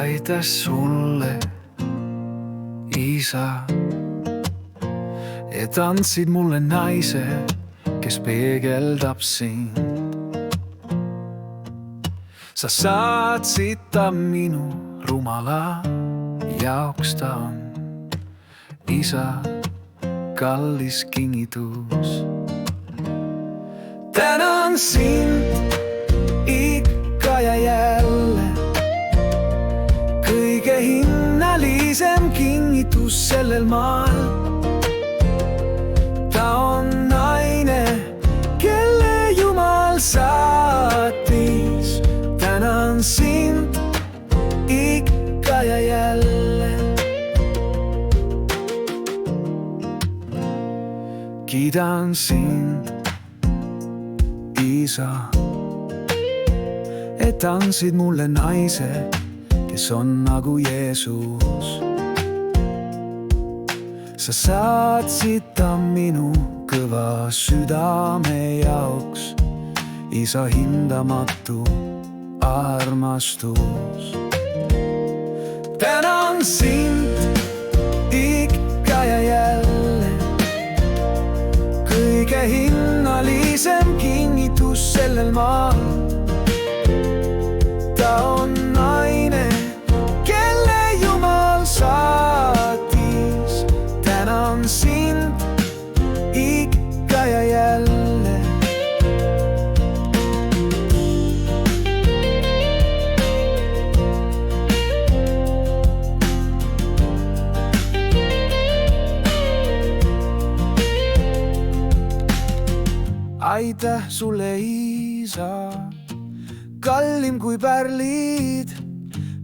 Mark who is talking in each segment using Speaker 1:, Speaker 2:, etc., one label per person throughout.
Speaker 1: Aitäh sulle, isa, et andsid mulle naise, kes peegeldab sind. Sa saatsid ta minu rumala jaoks, ta on isa kallis kingitus. Tänan sind ikka ja jälle, kõige hinnalisem kingitus sellel maal. Ta on naine, kelle Jumal saatis. Tänan sind ikka ja jälle. Kiidan sind, isa, et andsid mulle naise, kes on nagu Jeesus. Sa saatsid ta minu kõva südame jaoks, isa hindamatu armastus. Tänan sind ikka ja jälle, kõige hinnalisem kingitus sellel maal. Ta on naine, kelle Jumal saatis. Tänan sind ikka ja jälle. Aitäh sulle, isa, kallim kui pärlid,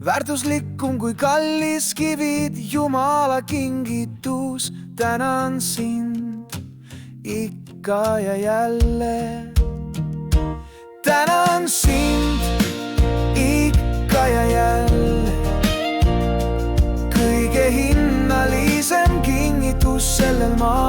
Speaker 1: väärtuslikum kui kallis kivid, Jumala kingitus. Tänan sind ikka ja jälle. Tänan sind ikka ja jälle, kõige hinnalisem kingitus sellel maal.